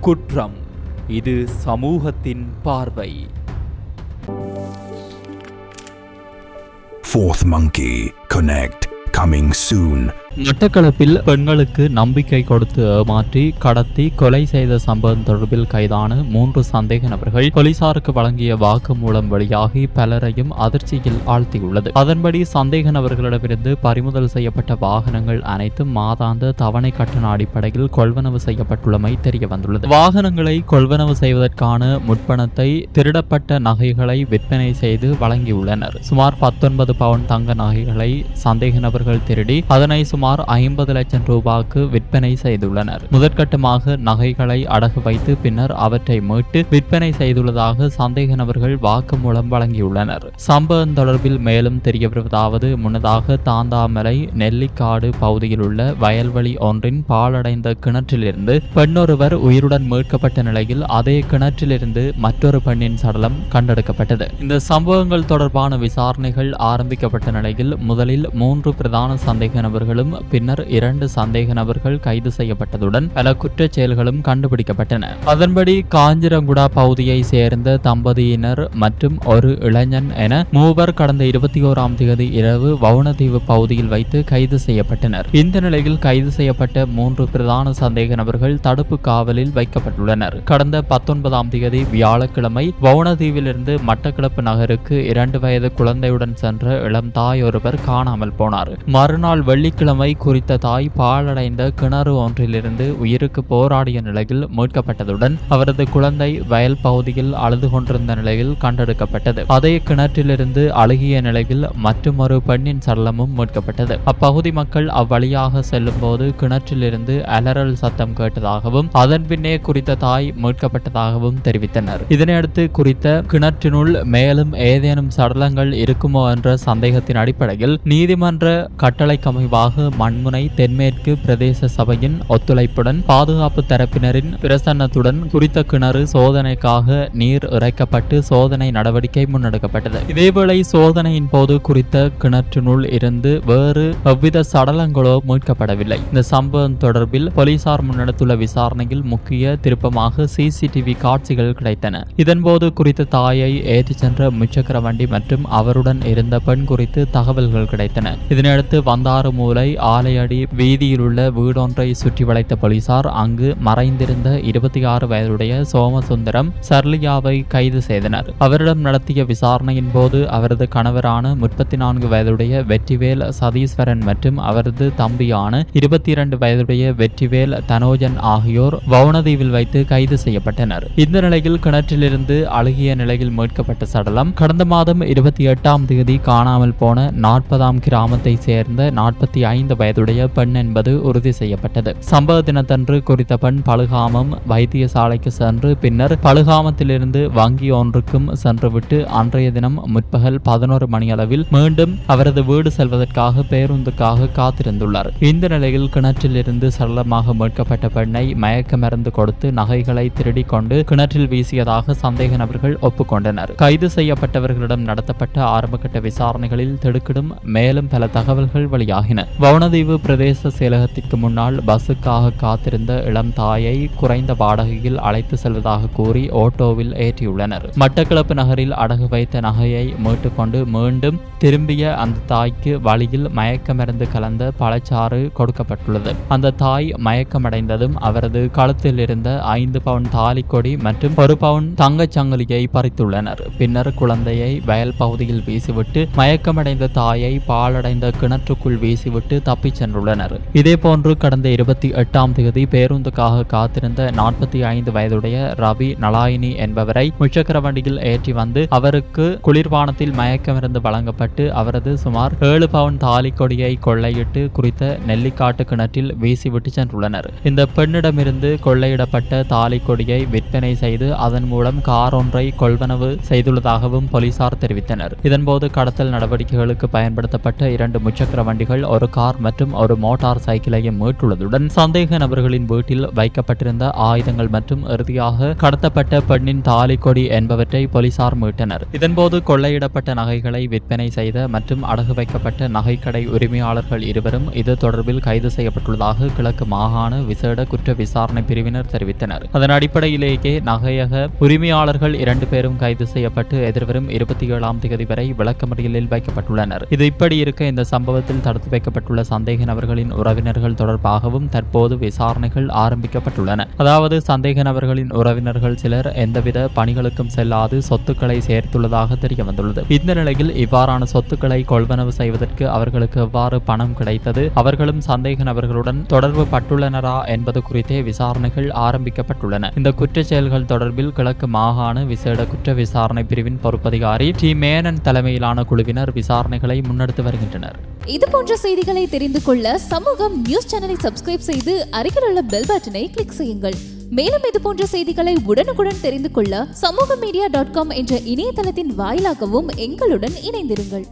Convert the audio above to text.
குற்றம், இது சமூகத்தின் பார்வை. Fourth Monkey Connect coming soon. மட்டக்களப்பில் பெண்களுக்கு நம்பிக்கை கொடுத்து ஏமாற்றி கடத்தி கொலை செய்த சம்பவம் தொடர்பில் கைதான 3 சந்தேக நபர்கள் போலீசாருக்கு வழங்கிய வாக்குமூலம் வழியாகி பலரையும் அதிர்ச்சியில் ஆழ்த்தியுள்ளது. அதன்படி சந்தேக நபர்களிடமிருந்து பறிமுதல் செய்யப்பட்ட வாகனங்கள் அனைத்தும் மாதாந்த தவணை கட்டண அடிப்படையில் கொள்வனவு செய்யப்பட்டுள்ளமை தெரிய வந்துள்ளது. வாகனங்களை கொள்வனவு செய்வதற்கான முற்பணத்தை திருடப்பட்ட நகைகளை விற்பனை செய்து வழங்கியுள்ளனர். சுமார் 19 பவுன் தங்க நகைகளை சந்தேக நபர்கள் திருடி அதனை சுமார் 50 லட்சம் ரூபாய்க்கு விற்பனை செய்துள்ளனர். முதற்கட்டமாக நகைகளை அடகு வைத்து பின்னர் அவற்றை மீட்டு விற்பனை செய்துள்ளதாக சந்தேக நபர்கள் வாக்குமூலம் வழங்கியுள்ளனர். சம்பவம் தொடர்பில் மேலும் தெரிய வருவதாவது, முன்னதாக தாந்தாமலை நெல்லிக்காடு பகுதியில் உள்ள வயல்வெளி ஒன்றின் பாழடைந்த கிணற்றிலிருந்து பெண்ணொருவர் உயிருடன் மீட்கப்பட்ட நிலையில் அதே கிணற்றிலிருந்து மற்றொரு பெண்ணின் சடலம் கண்டெடுக்கப்பட்டது. இந்த சம்பவங்கள் தொடர்பான விசாரணைகள் ஆரம்பிக்கப்பட்ட நிலையில் முதலில் 3 பிரதான சந்தேக நபர்களும் பின்னர் 2 சந்தேக நபர்கள் கைது செய்யப்பட்டதுடன் பல குற்றச் செயல்களும் கண்டுபிடிக்கப்பட்டன. அதன்படி காஞ்சிரங்குடா பகுதியை சேர்ந்த தம்பதியினர் மற்றும் ஒரு இளைஞன் என 3 கடந்த 21ஆம் தேதி இரவு வவுணதீவு பகுதியில் வைத்து கைது செய்யப்பட்டனர். இந்த நிலையில் கைது செய்யப்பட்ட 3 பிரதான சந்தேக நபர்கள் தடுப்பு காவலில் வைக்கப்பட்டுள்ளனர். கடந்த 19ஆம் தேதி வியாழக்கிழமை வவுணதீவிலிருந்து மட்டக்களப்பு நகருக்கு 2 வயது குழந்தையுடன் சென்ற இளம் தாய் ஒருவர் காணாமல் போனார். மறுநாள் வெள்ளிக்கிழமை குறித்த தாய் பாழடைந்த கிணறு ஒன்றிலிருந்து உயிருக்கு போராடிய நிலையில் மீட்கப்பட்டதுடன் அவரது குழந்தை வயல் பகுதியில் அழுது கொண்டிருந்த நிலையில் கண்டெடுக்கப்பட்டது. அதே கிணற்றிலிருந்து அழுகிய நிலையில் மற்றொரு பெண்ணின் சடலமும் மீட்கப்பட்டது. அப்பகுதி மக்கள் அவ்வழியாக செல்லும் போது கிணற்றிலிருந்து அலறல் சத்தம் கேட்டதாகவும் அதன் பின்னே குறித்த தாய் மீட்கப்பட்டதாகவும் தெரிவித்தனர். இதனையடுத்து குறித்த கிணற்றினுள் மேலும் ஏதேனும் சடலங்கள் இருக்குமோ என்ற சந்தேகத்தின் அடிப்படையில் நீதிமன்ற கட்டளைக்கமைவாக மண்முனை தென்மேற்கு பிரதேச சபையின் ஒத்துழைப்புடன் பாதுகாப்பு தரப்பினரின் பிரசன்னத்துடன் குறித்த கிணறு சோதனைக்காக நீர் இறைக்கப்பட்டு சோதனை நடவடிக்கை முன்னெடுக்கப்பட்டது. இதேவேளை சோதனையின் போது குறித்த கிணற்றினுள் இருந்து வேறு எவ்வித சடலங்களோ மீட்கப்படவில்லை. இந்த சம்பவம் தொடர்பில் போலீசார் முன்னெடுத்துள்ள விசாரணையில் முக்கிய திருப்பமாக சிசிடிவி காட்சிகள் கிடைத்தன. இதன்போது குறித்த தாயை ஏற்றிச் சென்ற முச்சக்கர வண்டி மற்றும் அவருடன் இருந்த பெண் குறித்து தகவல்கள் கிடைத்தன. இதனையடுத்து வந்தாறு மூலை ஆலையடி வீதியில் உள்ள வீடொன்றை சுற்றி வளைத்த போலீசார் அங்கு மறைந்திருந்த 26 வயதுடைய சோமசுந்தரம் சர்லியாவை கைது செய்தனர். அவரிடம் நடத்திய விசாரணையின் போது அவரது கணவரான 34 வயதுடைய வெற்றிவேல் சதீஸ்வரன் மற்றும் அவரது தம்பியான 22 வயதுடைய வெற்றிவேல் தனோஜன் ஆகியோர் வவுணதீவில் வைத்து கைது செய்யப்பட்டனர். இந்த நிலையில் கிணற்றிலிருந்து அழுகிய நிலையில் மீட்கப்பட்ட சடலம் கடந்த மாதம் 28ஆம் தேதி காணாமல் போன 40ஆம் கிராமத்தை சேர்ந்த 45 வயதுடைய பெண் என்பது உறுதி செய்யப்பட்டது. சம்பவ தினத்தன்று குறித்த பெண் பழுகாமம் வைத்தியசாலைக்கு சென்று பின்னர் பழுகாமத்திலிருந்து வங்கி ஒன்றுக்கும் சென்றுவிட்டு அன்றைய தினம் முற்பகல் 11 மணியளவில் மீண்டும் அவரது வீடு செல்வதற்காக பேருந்துக்காக காத்திருந்துள்ளார். இந்த நிலையில் கிணற்றிலிருந்து சடலமாக மீட்கப்பட்ட பெண்ணை மயக்க மருந்து கொடுத்து நகைகளை திருடி கொண்டு கிணற்றில் வீசியதாக சந்தேக நபர்கள் ஒப்புக்கொண்டனர். கைது செய்யப்பட்டவர்களிடம் நடத்தப்பட்ட ஆரம்பகட்ட விசாரணைகளில் திடுக்கிடும் மேலும் பல தகவல்கள் வெளியாகின. வவுணதீவு பிரதேச செயலகத்திற்கு முன்னால் பஸ்ஸுக்காக காத்திருந்த இளம் தாயை குறைந்த வாடகையில் அழைத்து செல்வதாக கூறி ஓட்டோவில் ஏற்றியுள்ளனர். மட்டக்களப்பு நகரில் அடகு வைத்த நகையை மீட்டுக்கொண்டு மீண்டும் திரும்பிய அந்த தாய்க்கு வழியில் மயக்க மருந்து கலந்த பழச்சாறு கொடுக்கப்பட்டுள்ளது. அந்த தாய் மயக்கமடைந்ததும் அவரது கழுத்தில் இருந்த 5 பவுன் தாலிக்கொடி மற்றும் 1 பவுன் தங்கச்சங்கிலியை பறித்துள்ளனர். பின்னர் குழந்தையை வயல் பகுதியில் வீசிவிட்டு மயக்கமடைந்த தாயை பாழடைந்த கிணற்றுக்குள் வீசிவிட்டு தப்பிச் சென்றுள்ளனர். இதேபோன்று கடந்த 28ஆம் தேதி பேருந்துக்காக காத்திருந்த 45 வயதுடைய ரவி நலாயினி என்பவரை முச்சக்கர வண்டியில் ஏற்றி வந்து அவருக்கு குளிர்பானத்தில் மயக்கமிருந்து வழங்கப்பட்டு அவரது சுமார் 7 பவுன் தாலி கொடியை கொள்ளையிட்டு குறித்த நெல்லிக்காட்டு கிணற்றில் வீசிவிட்டு சென்றுள்ளனர். இந்த பெண்ணிடமிருந்து கொள்ளையிடப்பட்ட தாலி கொடியை விற்பனை செய்து அதன் மூலம் கார் ஒன்றை கொள்வனவு செய்துள்ளதாகவும் போலீசார் தெரிவித்தனர். இதன்போது கடத்தல் நடவடிக்கைகளுக்கு பயன்படுத்தப்பட்ட 2 முச்சக்கர வண்டிகள், ஒரு கார் மற்றும் ஒரு மோட்டார் சைக்கிளையும் மீட்டுள்ளதுடன் சந்தேக நபர்களின் வீட்டில் வைக்கப்பட்டிருந்த ஆயுதங்கள் மற்றும் இறுதியாக கடத்தப்பட்ட பெண்ணின் தாலிக்கொடி என்பவற்றை போலீசார் மீட்டனர். இதன்போது கொள்ளையிடப்பட்ட நகைகளை விற்பனை செய்த மற்றும் அடகு வைக்கப்பட்ட நகைக்கடை உரிமையாளர்கள் இருவரும் இது தொடர்பில் கைது செய்யப்பட்டுள்ளதாக கிழக்கு மாகாண விசேட குற்ற விசாரணை பிரிவினர் தெரிவித்தனர். அதன் அடிப்படையிலேயே நகையக உரிமையாளர்கள் 2 பேரும் கைது செய்யப்பட்டு எதிர்வரும் 27ஆம் தேதி வரை விளக்கமறியலில் வைக்கப்பட்டுள்ளனர். இது இப்படி இருக்க இந்த சம்பவத்தில் தடுத்து வைக்கப்பட்டுள்ள சந்தேக நபர்களின் உறவினர்கள் தொடர்பாகவும் தற்போது விசாரணைகள் ஆரம்பிக்கப்பட்டுள்ளன. அதாவது சந்தேக நபர்களின் உறவினர்கள் சிலர் எந்தவித பணிகளுக்கும் செல்லாது சொத்துக்களை சேர்த்துள்ளதாக தெரிய வந்துள்ளது. இந்த நிலையில் இவ்வாறான சொத்துக்களை கொள்வனவு செய்வதற்கு அவர்களுக்கு எவ்வாறு பணம் கிடைத்தது, அவர்களும் சந்தேக நபர்களுடன் தொடர்பு பட்டுள்ளனரா என்பது குறித்தே விசாரணைகள் ஆரம்பிக்கப்பட்டுள்ளன. இந்த குற்றச் செயல்கள் தொடர்பில் கிழக்கு மாகாண விசேட குற்ற விசாரணை பிரிவின் பொறுப்பதிகாரி டி மேனன் தலைமையிலான குழுவினர் விசாரணைகளை முன்னெடுத்து வருகின்றனர். இது போன்ற செய்திகளை தெரிந்து கொள்ள சமூகம் நியூஸ் சேனலை சப்ஸ்கிரைப் செய்து அருகில் உள்ள பெல் பட்டனை கிளிக் செய்யுங்கள். மேலும் இது போன்ற செய்திகளை உடனுக்குடன் தெரிந்து கொள்ள சமூகமீடியா.com என்ற இணையதளத்தின் வாயிலாகவும் எங்களுடன் இணைந்திருங்கள்.